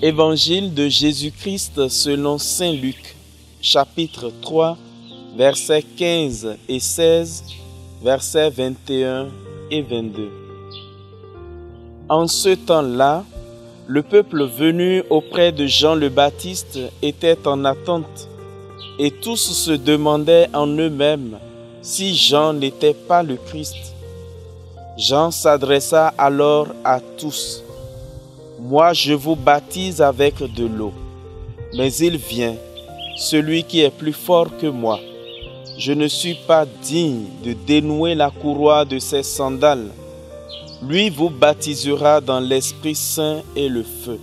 Évangile de Jésus-Christ selon saint Luc, chapitre 3, versets 15 et 16, versets 21 et 22. En ce temps-là, le peuple venu auprès de Jean le Baptiste était en attente, et tous se demandaient en eux-mêmes si Jean n'était pas le Christ. Jean s'adressa alors à tous. « Moi, je vous baptise avec de l'eau, mais il vient, celui qui est plus fort que moi. Je ne suis pas digne de dénouer la courroie de ses sandales. Lui vous baptisera dans l'Esprit Saint et le feu. »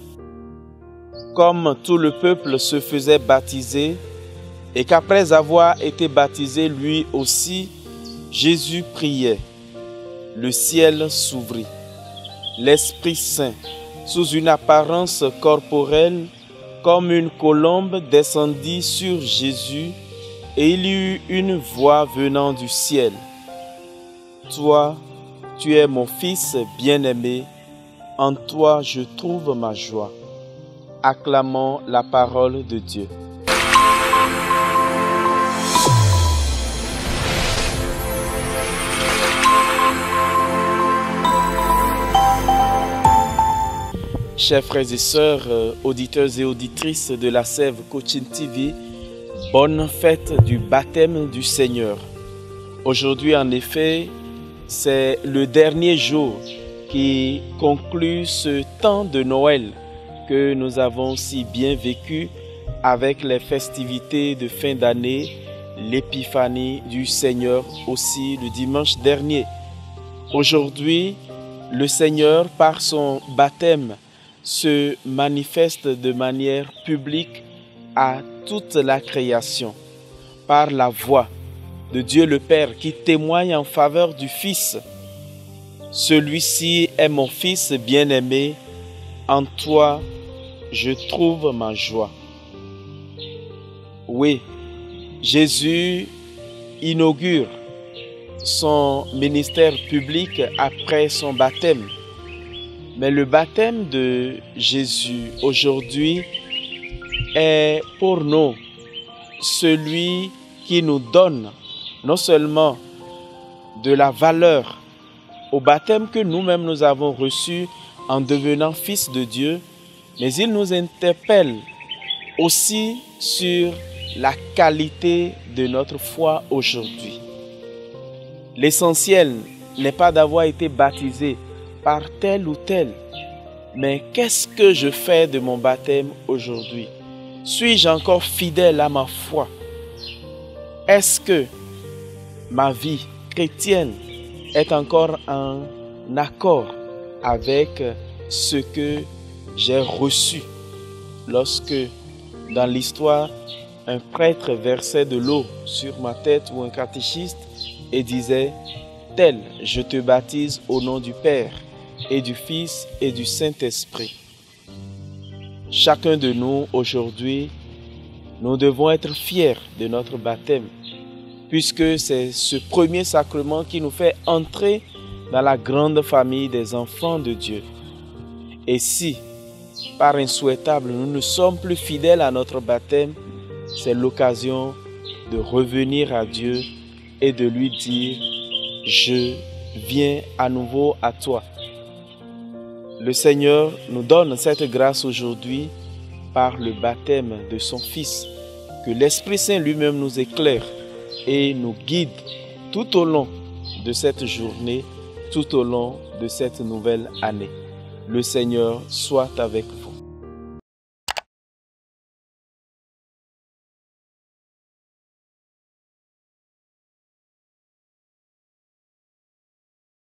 Comme tout le peuple se faisait baptiser, et qu'après avoir été baptisé lui aussi, Jésus priait. Le ciel s'ouvrit. L'Esprit Saint, sous une apparence corporelle, comme une colombe, descendit sur Jésus, et il y eut une voix venant du ciel. « Toi, tu es mon Fils bien-aimé, en toi je trouve ma joie. » Acclamons la parole de Dieu. Chers frères et sœurs, auditeurs et auditrices de la Sève Coaching TV, bonne fête du baptême du Seigneur. Aujourd'hui, en effet, c'est le dernier jour qui conclut ce temps de Noël que nous avons si bien vécu avec les festivités de fin d'année, l'épiphanie du Seigneur aussi le dimanche dernier. Aujourd'hui, le Seigneur, par son baptême, se manifeste de manière publique à toute la création par la voix de Dieu le Père qui témoigne en faveur du Fils. Celui-ci est mon Fils bien-aimé, en toi je trouve ma joie. Oui, Jésus inaugure son ministère public après son baptême. Mais le baptême de Jésus aujourd'hui est pour nous celui qui nous donne non seulement de la valeur au baptême que nous-mêmes nous avons reçu en devenant fils de Dieu, mais il nous interpelle aussi sur la qualité de notre foi aujourd'hui. L'essentiel n'est pas d'avoir été baptisé par tel ou tel, mais qu'est-ce que je fais de mon baptême aujourd'hui? Suis-je encore fidèle à ma foi? Est-ce que ma vie chrétienne est encore en accord avec ce que j'ai reçu? Lorsque, dans l'histoire, un prêtre versait de l'eau sur ma tête ou un catéchiste et disait « Tel, je te baptise au nom du Père, et du Fils et du Saint-Esprit. » Chacun de nous aujourd'hui, nous devons être fiers de notre baptême, puisque c'est ce premier sacrement qui nous fait entrer dans la grande famille des enfants de Dieu. Et si, par insouhaitable, nous ne sommes plus fidèles à notre baptême, c'est l'occasion de revenir à Dieu et de lui dire « Je viens à nouveau à toi ». Le Seigneur nous donne cette grâce aujourd'hui par le baptême de son Fils. Que l'Esprit Saint lui-même nous éclaire et nous guide tout au long de cette journée, tout au long de cette nouvelle année. Le Seigneur soit avec vous.